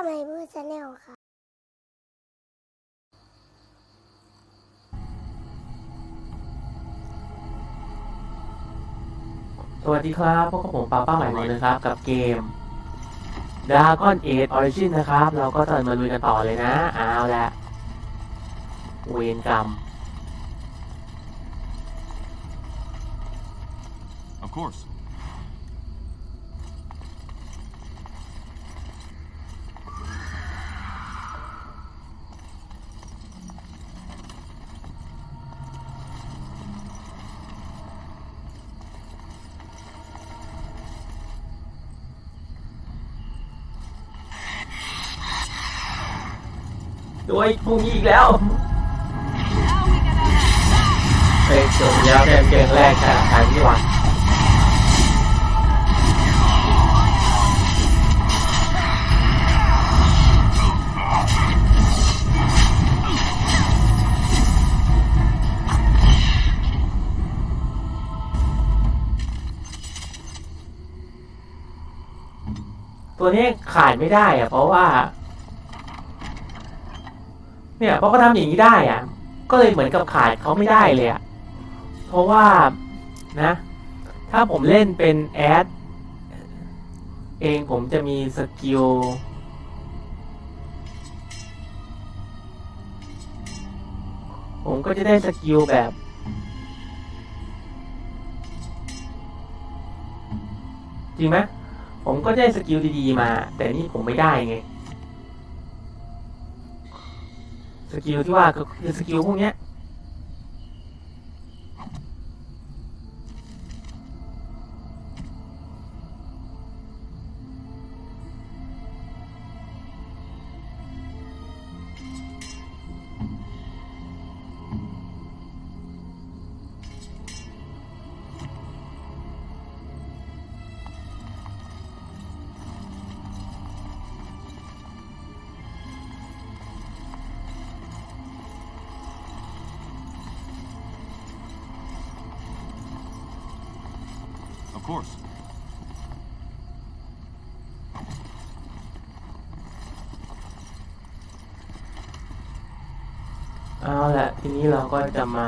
ใหม่บูชาแนลค่ะสวัสดีครับพบกับผมป้าใหม่เลยนะครับกับเกม Dragon Age Origin นะครับเราก็จะมาลุยกันต่อเลยนะเอาละเวรกรรม Of course.ด้วยพรุ่งนี้อีกแล้วเฮ้ยจบแล้วเนี่ยเกมแรกจากทางที่วันตัวนี้ขาดไม่ได้อะเพราะว่าเนี่ยเพราะเขาทำอย่างนี้ได้อ่ะก็เลยเหมือนกับขาดเขาไม่ได้เลยอ่ะเพราะว่านะถ้าผมเล่นเป็นแอดเองผมจะมีสกิลผมก็จะได้สกิลแบบจริงไหมผมก็ได้สกิลดีๆมาแต่นี่ผมไม่ได้ไงสกิลที่ว่าคือสกิลพวกเนี้ยOf course. เอาละทีนี้เราก็จะมา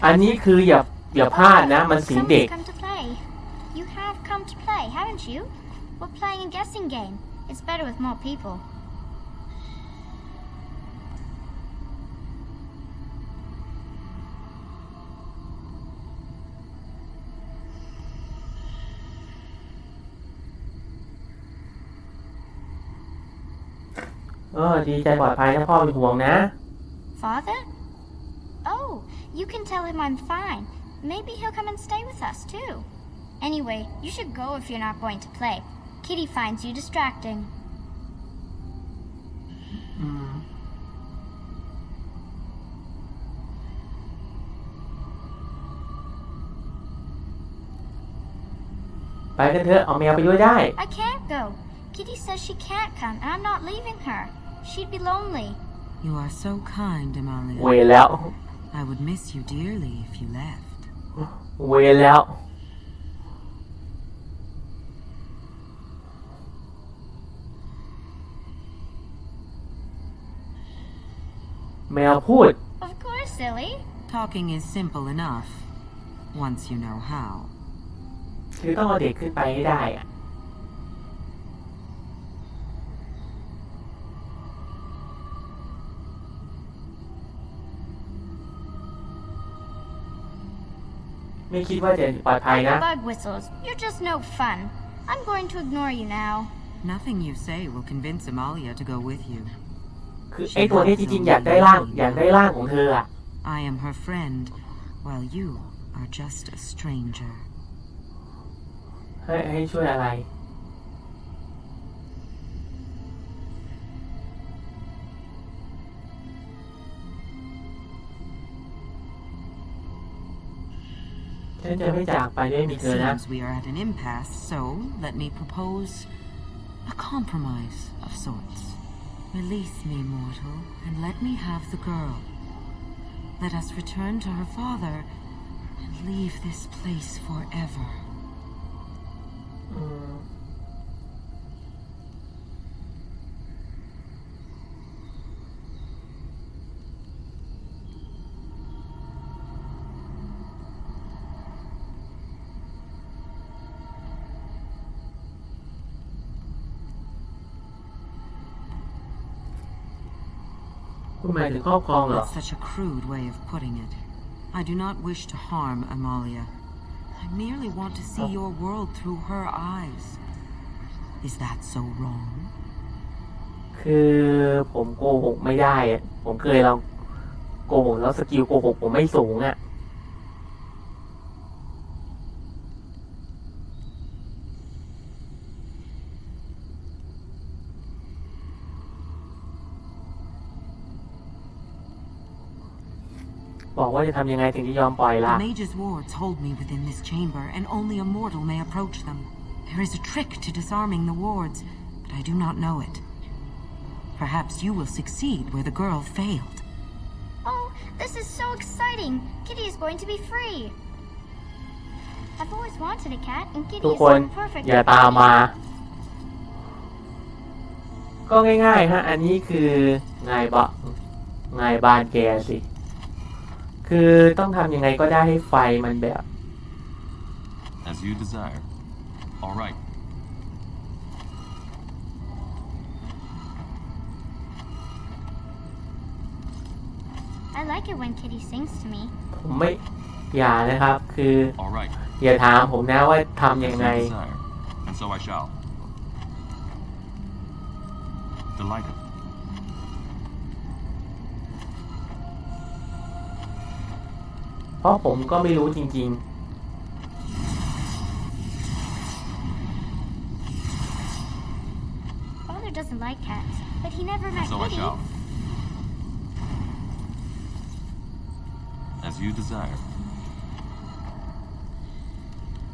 อันนี้คืออย่าพลาดนะมันสิงเด็ก You have come to play, haven't you? We're playing a guessing game. It's better with more people. Oh, ดีใจปลอดภัยนะพ่อเป็นห่วงนะ Father? Oh, you can tell him I'm fine. Maybe he'll come and stay with us too. Anyway, you should go if you're not going to play. Kitty finds you distracting. ไปกันเถอะเอาแมวไปด้วยได้ I can't go. Kitty says she can't come, and I'm not leaving her. She'd be lonely. You are so kind, Amalia. เวรแล้ว I would miss you dearly if you left. เวรแล้วแมวพูด Of course, silly. Talking is simple enough, once you know how. คือต้องเอาเด็กขึ้นไปให้ได้อะไม่คิดว่าจะปลอดภัยนะ Bug whistles. You're just no fun. I'm going to ignore you now. Nothing you say will convince Amalia to go with you. คือไอ้ตัวนี้จริงๆอยากได้ร่างของเธออะ I am her friend, while you are just a stranger. ให้ช่วยอะไรฉันจะไม่จากไปด้วยมี It เธอนะ seems we are at an impasse, so let me propose a compromise of sorts. Release me, mortal, and let me have the girl. Let us return to her father and leave this place forever. อืมคุณหมายถึงครอบครองเหรอ That's such a crude way of putting it. I do not wish to harm Amalia. I merely want to see your world through her eyes. Is that so wrong? คือผมโกหกไม่ได้อะผมเคยลองโกหกแล้วสกิลโกหกผมไม่สูงอะบอกว่าจะทำยังไงถึงจะยอมปล่อยล่ะ The mage's wards hold me within this chamber, and only a mortal may approach them. There is a trick to disarming the wards, but I do not know it. Perhaps you will succeed where the girl failed. Oh, this is so exciting! Kitty is going to be free! I've always wanted a cat, and Kitty ทุก is คน so perfect. อย่าตามมา ก็ง่ายๆฮะ อันนี้คือง่ายบ้านแกสิ คือต้องทำยังไงก็ได้ให้ไฟมันแบบ As you desire. All right. I like it when Kitty sings to me. ผมไม่อย่านะครับ คือ All right. อย่าถามผมนะว่าทำยัง As ไง you desire. And so I shall. Delighted. เพราะผมก็ไม่รู้จริง Father doesn't like cats, but he never met So I Kitty. shall. As you desire.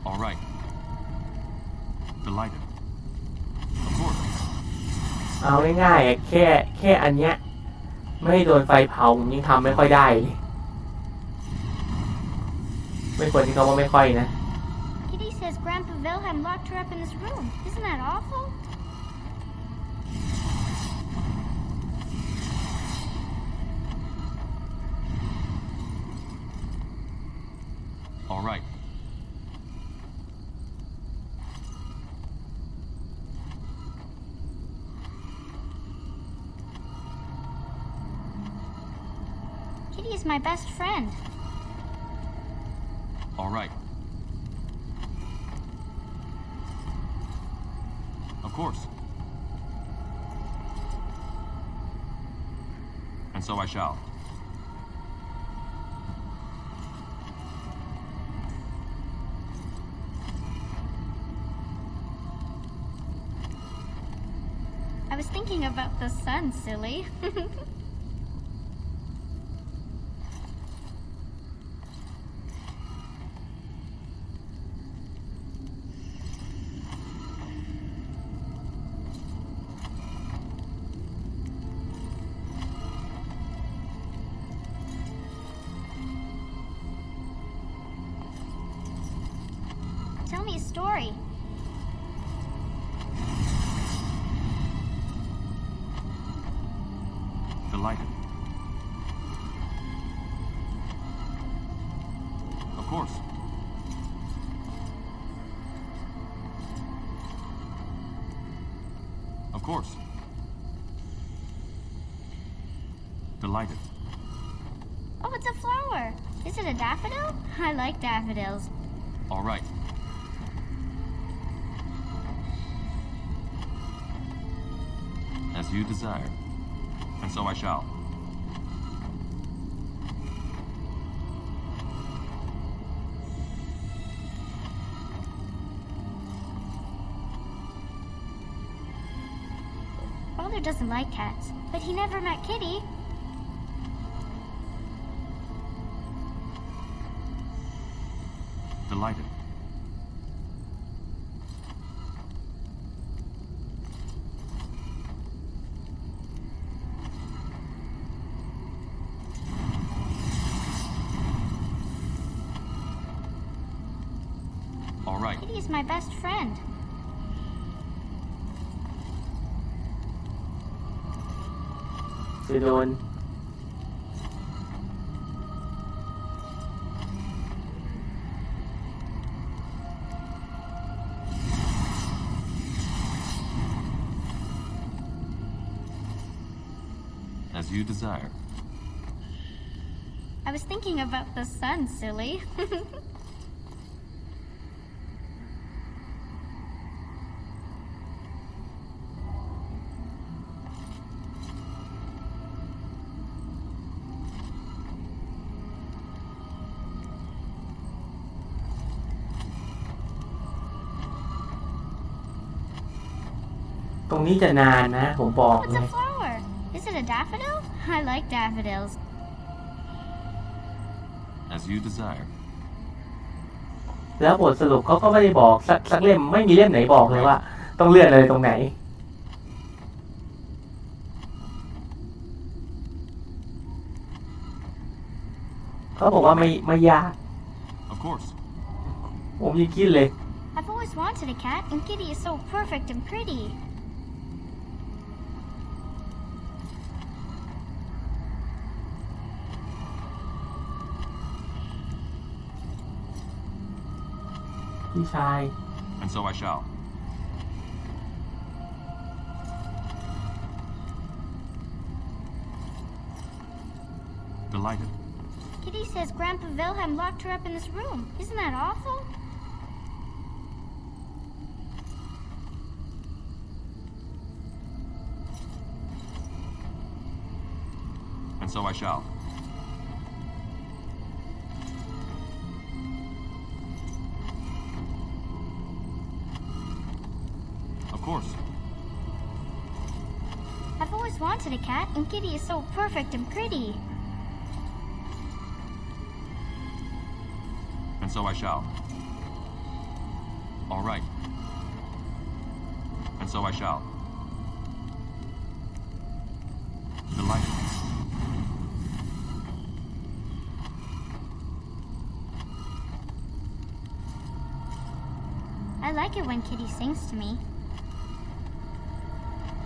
All right. Delighted. Of course. ๆ เอาง่ายๆแค่อันเนี้ยไม่ให้โดนไฟเผาผมยังทำไม่ค่อยได้เลยไม่ควรที่เขาว่าไม่ค่อยนะ Kitty says Grandpa Wilhelm locked her up in this room. Isn't that awful? All right. Kitty is my best friend. All right. Of course. And so I shall. I was thinking about the sun, silly. Tell me a story. Delighted. Of course. Of course. Delighted. Oh, it's a flower. Is it a daffodil? I like daffodils. All right. As you desire. And so I shall. Father doesn't like cats, but he never met Kitty. Delighted. right. Kitty is my best friend. จะโดน As you desire. I was thinking about the sun, silly. ตรงนี้จะนานนะผมบอก What's เล a ย flower? Is it a daffodil? I like daffodils. As you desire. แล้วบทสรุปเขาก็ไม่ได้บอกสักเล่มไม่มีเล่มไหนบอกเลยว่า ต้องเลื่อนอะไรตรงไหนเขาบอกว่าไม่ยาก Of course. ผมยังคิดเลย I've always wanted a cat, and Kitty is so perfect and pretty.พี่ชาย And so I shall. Delighted. Kitty says Grandpa Wilhelm locked her up in this room. Isn't that awful? And so I shall. Of course. I've always wanted a cat, and Kitty is so perfect and pretty. And so I shall. All right. And so I shall. Delighted. I like it when Kitty sings to me.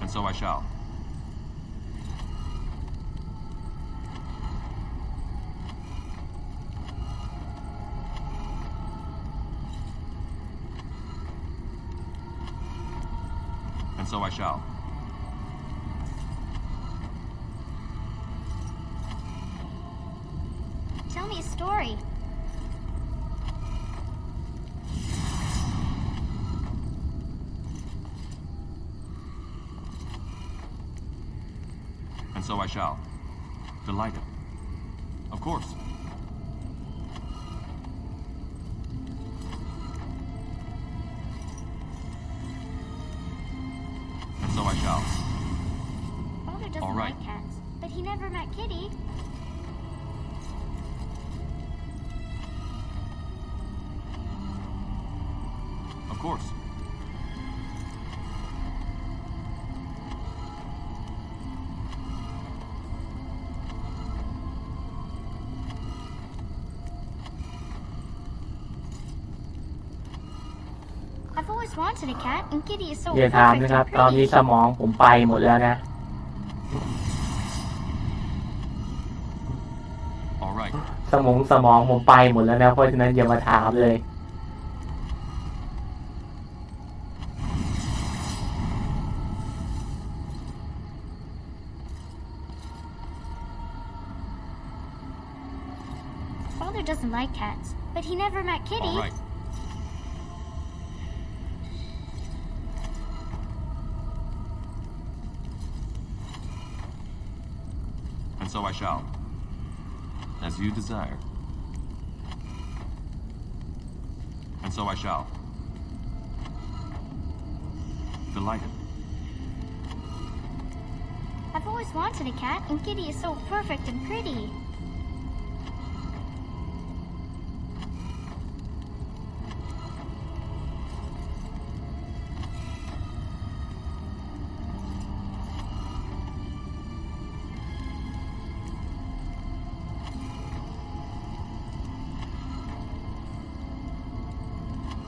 And so I shall. And so I shall. Tell me a story. And so I shall. Delighted. Of course. And so I shall. Father doesn't All right. like cats, but he never met Kitty. Of course. I've always wanted a cat, and Kitty is so อย่า perfect ถามนะครับ and ตอนนี้ pretty. สมองผมไปหมดแล้วนะ All right. สมองผมไปหมดแล้วนะ เพราะฉะนั้นอย่ามาถามเลย Father doesn't like cats, but he never met Kitty. All right. And so I shall. As you desire. And so I shall. Delighted. I've always wanted a cat, and Kitty is so perfect and pretty.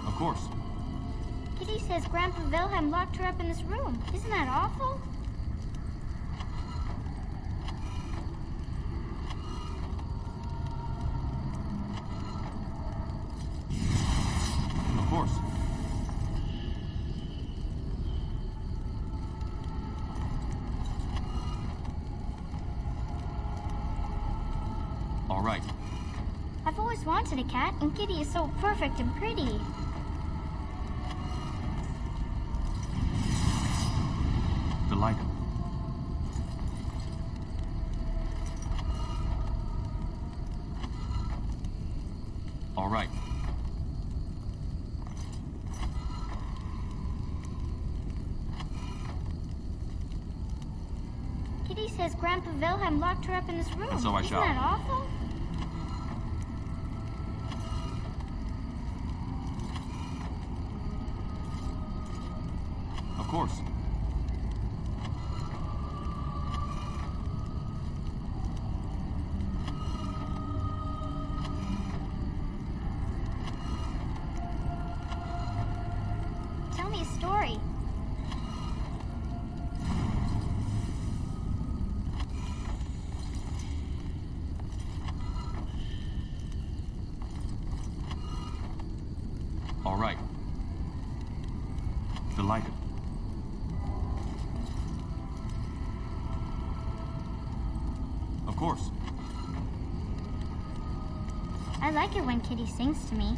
Of Of course. Kitty says Grandpa Wilhelm locked her up in this room. Isn't that awful? Of course. All right. I've always wanted a cat, and Kitty is so perfect and pretty. Delighted. All right. Kitty says Grandpa Wilhelm locked her up in this room. And so I Isn't shall. that awful? Of course. Tell me a story. All right. Delighted. Of course. I like it when Kitty sings to me.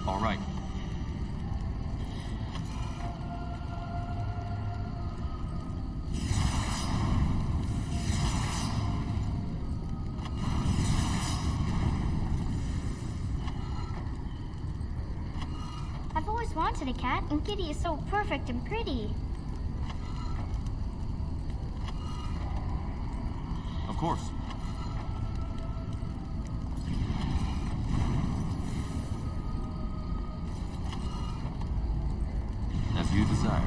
All right. I've always wanted a cat, and Kitty is so perfect and pretty. Of course. As you desire.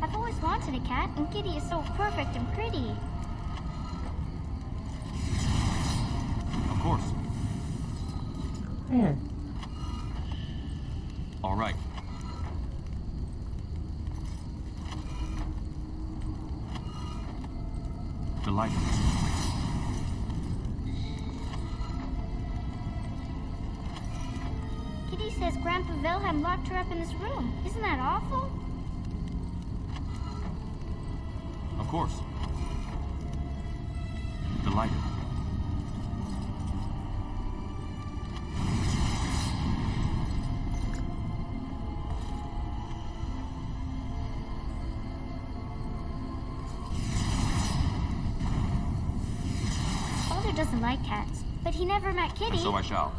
I've always wanted a cat, and Kitty is so perfect and pretty. Of course. Man. All right. Delighted. Kitty says Grandpa Wilhelm locked her up in this room. Isn't that awful? Of course. Delighted. Father doesn't like cats, but he never met Kitty. And so I shall.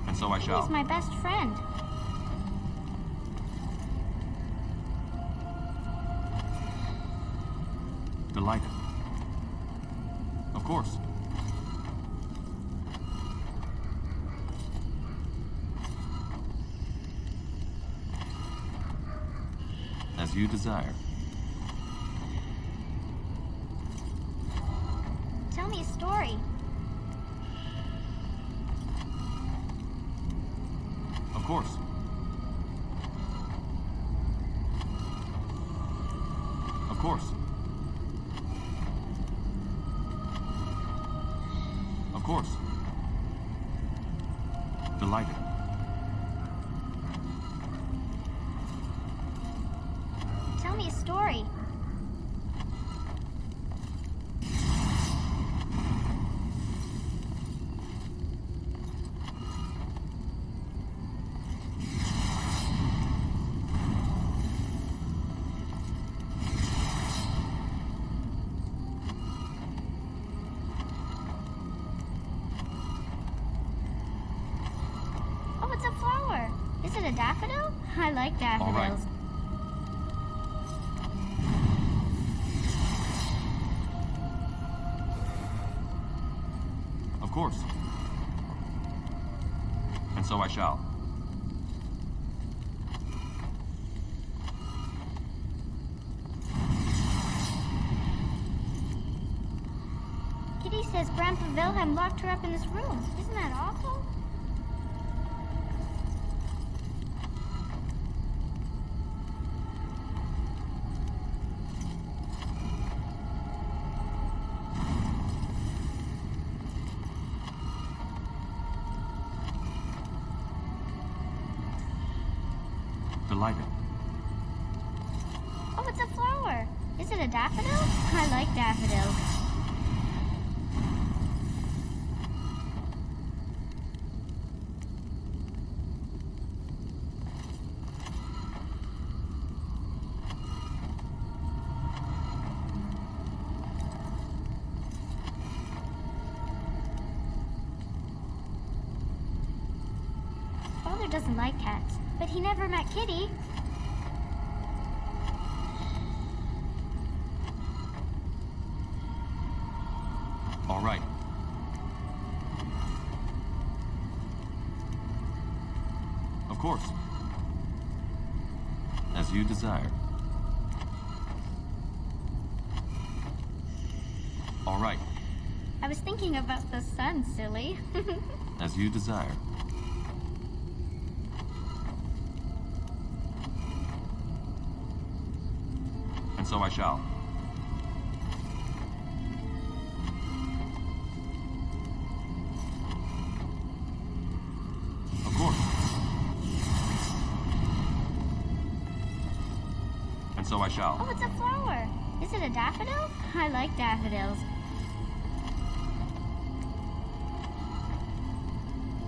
And so I shall. He's my best friend. Delighted. Of course. As you desire. Tell me a story. Of course. Of course. Of course. Delighted. Tell me a story. daffodil? I like daffodils. Of course. And so I shall. Kitty says Grandpa Wilhelm locked her up in this room. Isn't that awful? Delighted. Oh, it's a flower. Is it a daffodil? I like daffodils. Father doesn't like cats, but he never met Kitty. All right. Of course. As you desire. All right. I was thinking about the sun, silly. As you desire. And so I shall. Of course. And so I shall. Oh, it's a flower. Is it a daffodil? I like daffodils.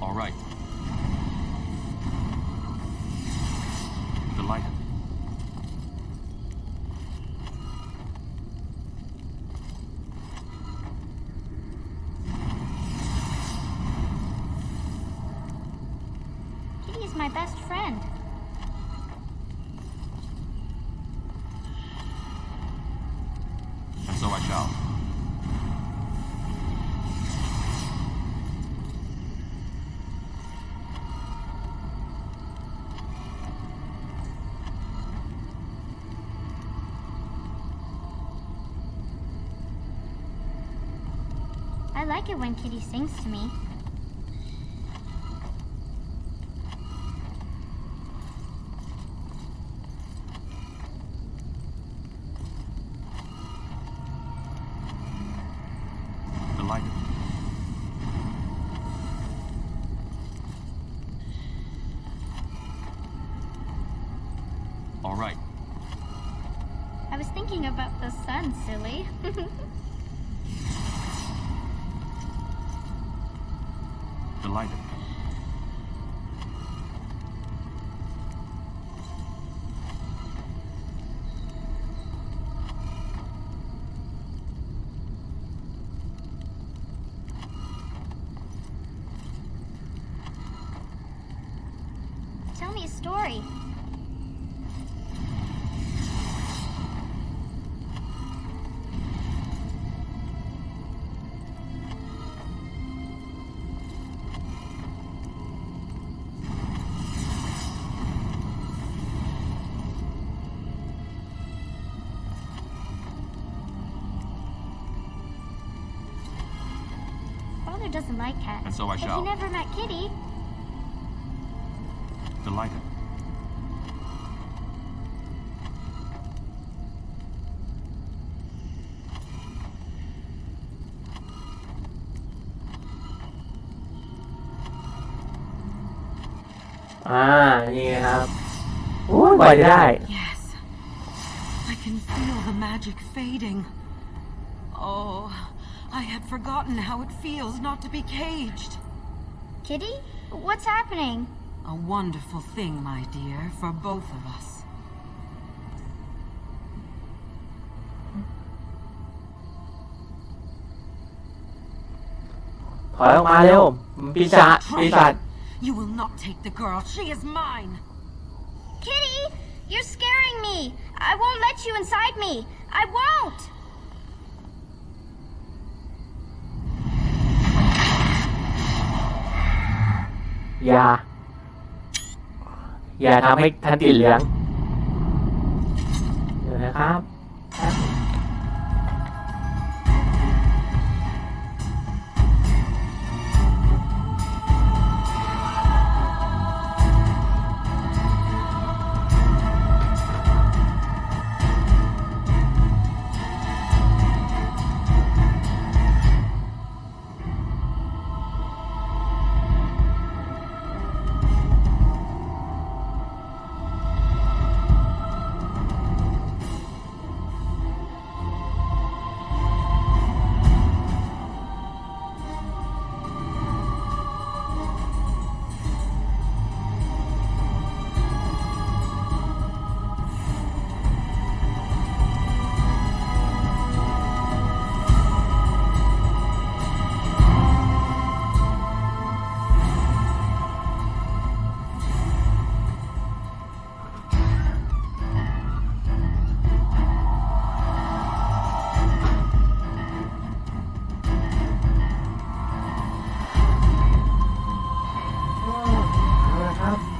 All right. Delighted. Kitty is my best friend. And so I shall. I like it when Kitty sings to me. Delighted. All right. I was thinking about the sun, silly. Delighted. Tell me a story. Father doesn't like cats, And so I but shall. he never met Kitty. Delighted. Ah, นี่ครับโอ้ยกว่าจะได้ Yes. I can feel the magic fading. Oh, I had forgotten how it feels not to be caged. Kitty? What's happening? A wonderful thing, my dear, for both of us. ถอยออกมาเร็วปีศาจ You will not take the girl. She is mine. Kitty, you're scaring me. I won't let you inside me. I won't. อย่าทำให้ทันติดเหลืองเดี๋ยวนะครับ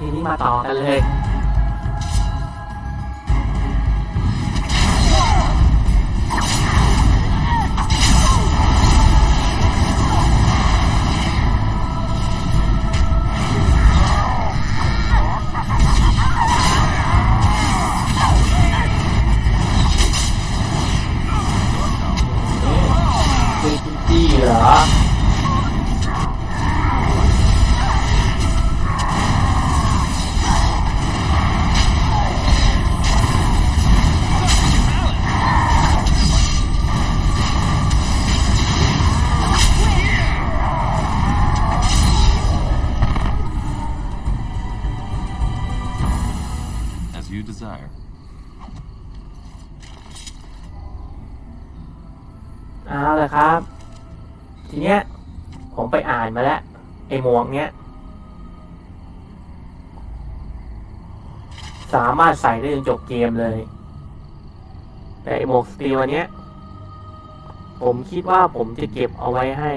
ทีนี้มาต่อกันเลยคือจี้เหรอDesire. เอาละครับ ทีเนี้ยผมไปอ่านมาแล้วไอ้หมวกเนี้ยสามารถใส่ได้จนจบเกมเลยแต่ไอ้หมวกสตีลอันเนี้ยผมคิดว่าผมจะเก็บเอาไว้ให้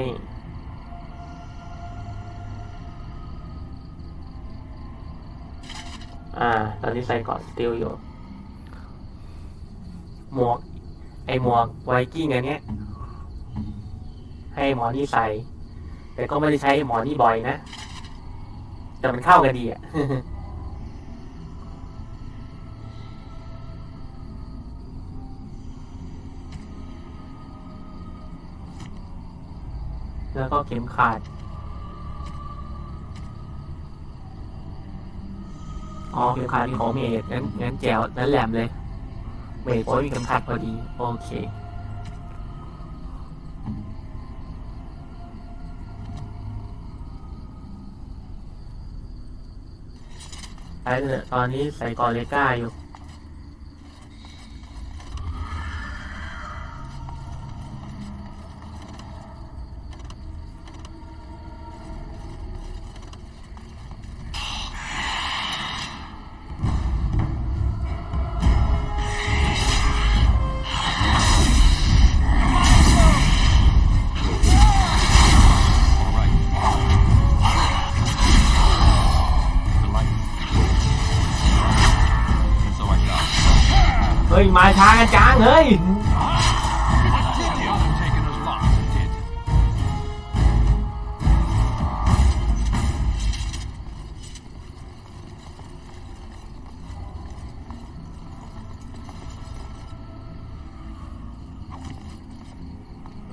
ตอนนี้ใส่เกาะสตีลอยู่หมวกไวกิ้งอันเนี้ยให้หมอนี่ใส่แต่ก็ไม่ได้ใช้หมอนี่บ่อยนะแต่มันเข้ากันดีอ่ะ แล้วก็เข็มขัดเข็มขัดนี่ของเมดงั้นแจวนั้นแหลมเลยเมดเพราะมีเข็มขัดพอดีโอเคไปเลยตอนนี้ใส่กอเลก้าอยู่เฮ้ยมาช้ากันจังเฮ้ย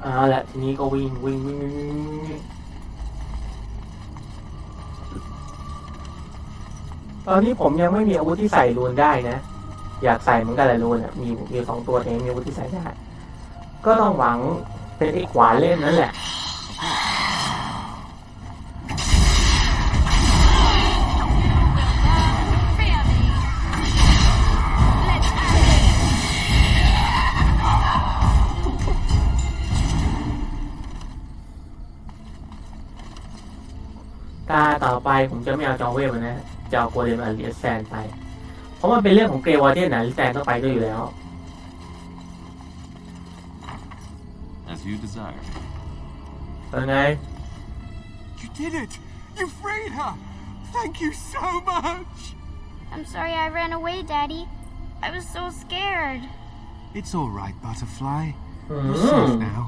เอาละทีนี้ก็วิ่งตอนนี้ผมยังไม่มีอาวุธที่ใส่รูนได้นะอยากใส่เหมือนกันแหละรูนมี2 ตัวเองมีอาวุธที่ใส่ได้ก็ต้องหวังเป็นไอ้ขวานเล่นนั่นแหละตาต่อไปผมจะไม่เอาจองเวฟนะจะเอาโกเลมอาริเอสแซนไป ราะมันเป็นเรื่องของเกรย์วอร์เดนนะลิแตนต้องไปด้วยอยู่แล้ว As you desire. เป็นไง You did it! You freed her! Thank you so much! I'm sorry I ran away, Daddy. I was so scared. It's all right, Butterfly. You're safe now.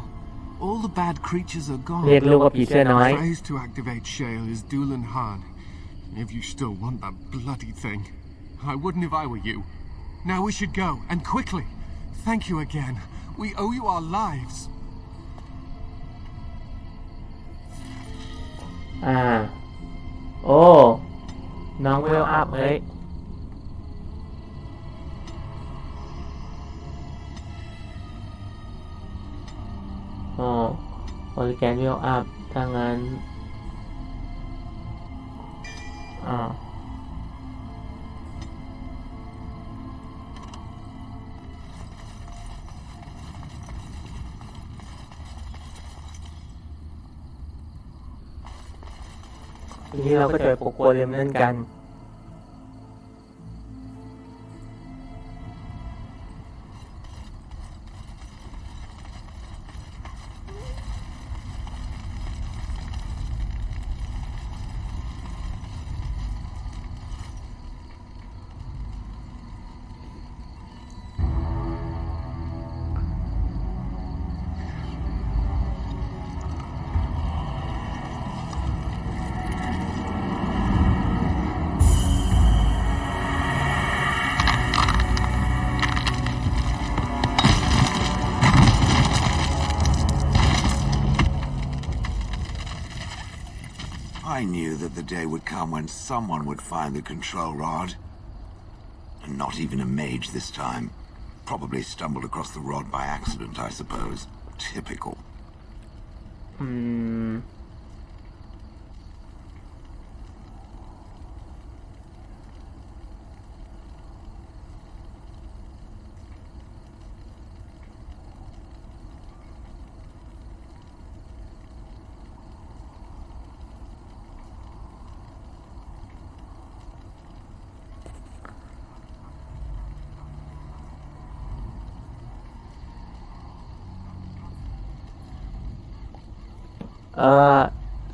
All the bad creatures are เรียก gone. ลูกว่าผีเสื้อน้อย The phrase to activate Shale is Dulan Han. If you still want that bloody thing. I wouldn't if I were you. Now we should go, and quickly. Thank you again. We owe you our lives. โอ้น้องเวลอัพเฮ้ยโอลิแกนเวลอัพถ้างั้นทีนี้เราก็จะไปปกปัวเรียมเล่นกันI knew that the day would come when someone would find the control rod. And not even a mage this time. Probably stumbled across the rod by accident, I suppose. Typical.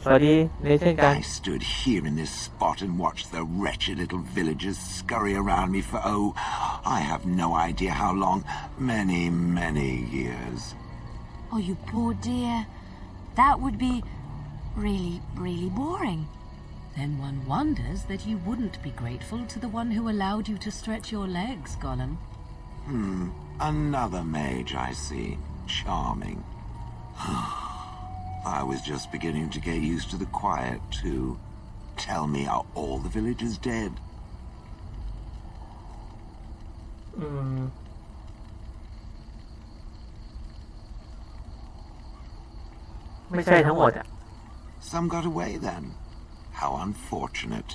สวัสดีในเช่นกัน I stood here in this spot and watched the wretched little villagers scurry around me for, I have no idea how long. Many, many years. Oh, you poor dear. That would be really, really boring. Then one wonders that you wouldn't be grateful to the one who allowed you to stretch your legs, Gollum. Another mage, I see. Charming. I was just beginning to get used to the quiet, too. Tell me, are all the villagers dead? ไม่ใช่ทั้งหมดอ่ะ Some got away then. How unfortunate.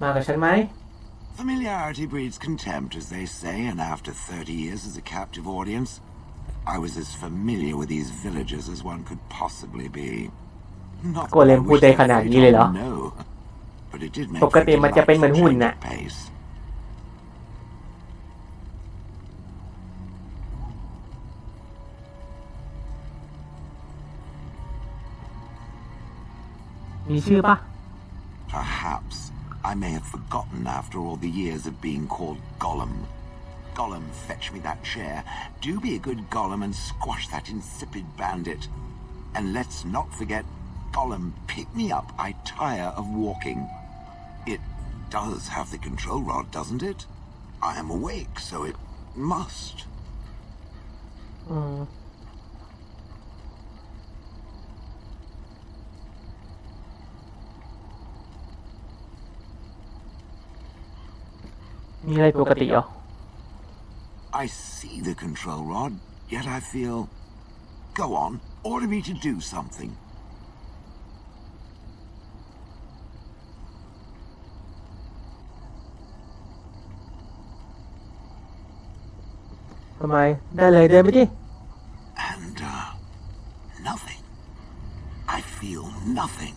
มากับฉันไหม Familiarity breeds contempt, as they say, and after 30 years as a captive audience, I was as familiar with these villagers as one could possibly be. Not โกเลมพูดได้ขนาดนี้เลยเหรอ no, but it did make ปกติมันจะเป็นเหมือนหุ่นน่ะ pace. มีชื่อปะ Perhaps I may have forgotten after all the years of being called Gollum. Gollum, fetch me that chair. Do be a good Gollum and squash that insipid bandit. And let's not forget, Gollum, pick me up. I tire of walking. It does have the control rod, doesn't it? I am awake, so it must. มีอะไรปกติเหรอ I see the control rod, yet I feel... Go on, order me to do something. ทำไมได้เลยเดินไปดิ And, nothing. I feel nothing.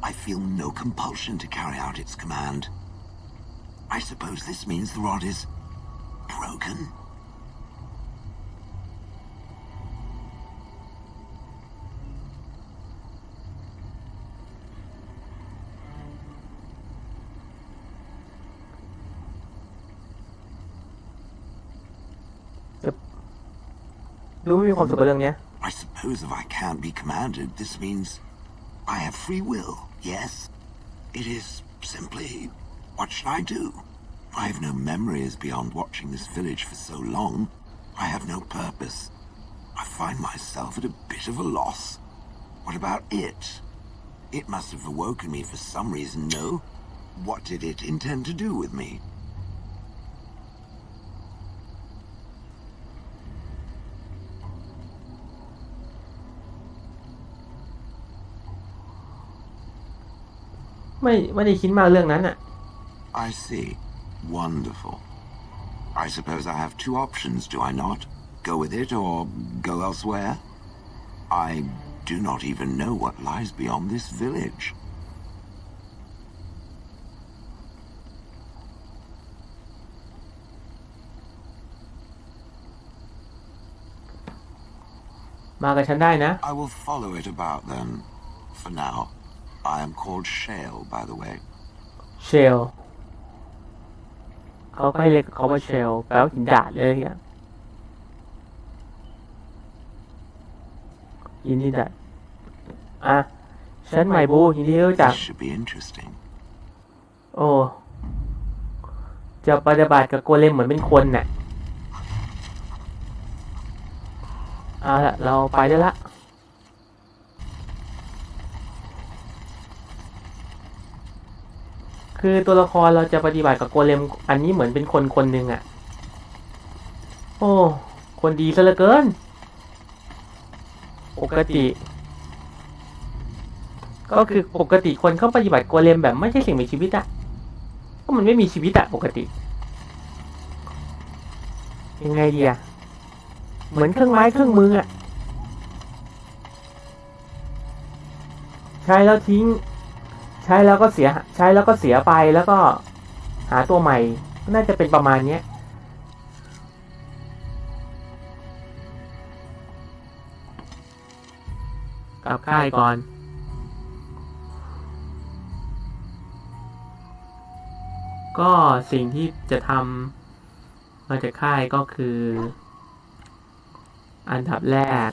I feel no compulsion to carry out its command. I suppose this means the rod is broken. I suppose if I can't be commanded, this means I have free will, yes? It is simply, what should I do? I have no memories beyond watching this village for so long. I have no purpose. I find myself at a bit of a loss. What about it? It must have awoken me for some reason, no? What did it intend to do with me? I see. Wonderful. I suppose I have two options, do I not? Go with it or go elsewhere? I do not even know what lies beyond this village. I will follow it about then. For now. I am called Shale, by the way. Shale เขาก็ให้เรียกเขาว่า Shale แปลว่าหินดาดเลยอ่ะหินดาดฉันใหม่บูยินดีรู้จัก Should be interesting. โอ้จะปฏิบัติกับโกเลมเหมือนเป็นคนน่ะเอาละเราไปได้ละคือตัวละครเราจะปฏิบัติกับโกเลมอันนี้เหมือนเป็นคนคนหนึ่งอ่ะโอ้คนดีซะเหลือเกินปกติก็คือปกติคนเขาปฏิบัติโกเลมแบบไม่ใช่สิ่งมีชีวิตอ่ะก็มันไม่มีชีวิตอ่ะปกติยังไงดีอ่ะเหมือนเครื่องไม้เครื่องมืออ่ะใช้แล้วทิ้งใช้แล้วก็เสียไปแล้วก็หาตัวใหม่น่าจะเป็นประมาณนี้กลับค่ายก่อนก็สิ่งที่จะทำมาจากค่ายก็คืออันดับแรก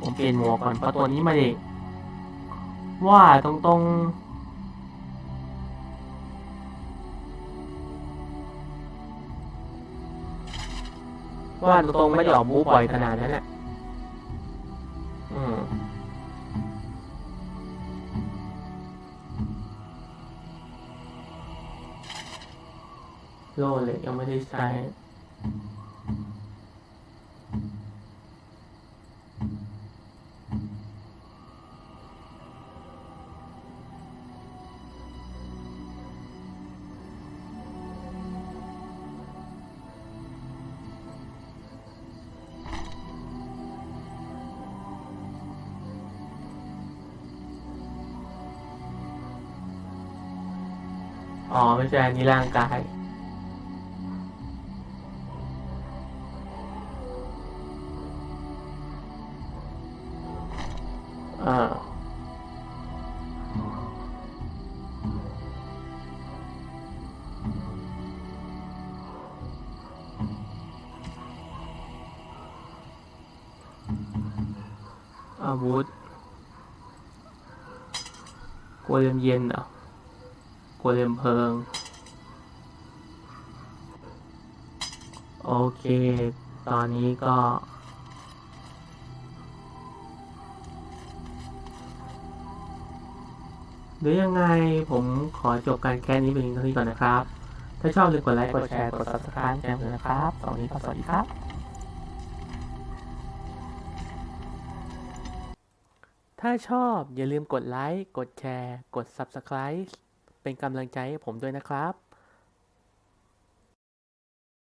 ผมเปลี่ยนหมวกก่อนเพราะตัวนี้มาเด็กว่าตรงไม่ได้ออกบู๊บ่อยขนาดนั้นแหละโล่เลยยังไม่ได้ใช้ไม่ใช่อันนี้ร่างกายอาวุธโกเลมเย็นเหรอโกเลมเพลิงโอเคตอนนี้ก็หรือยังไงผมขอจบการแค่นี้เป็นเท่านี้ก่อนนะครับ ถ้าชอบอย่าลืมกดไลค์กดแชร์กด Subscribe แจ้งเตือนนะครับตอนนี้ก็สวัสดีครับถ้าชอบอย่าลืมกดไลค์กดแชร์กด Subscribe เป็นกำลังใจให้ผมด้วยนะครับ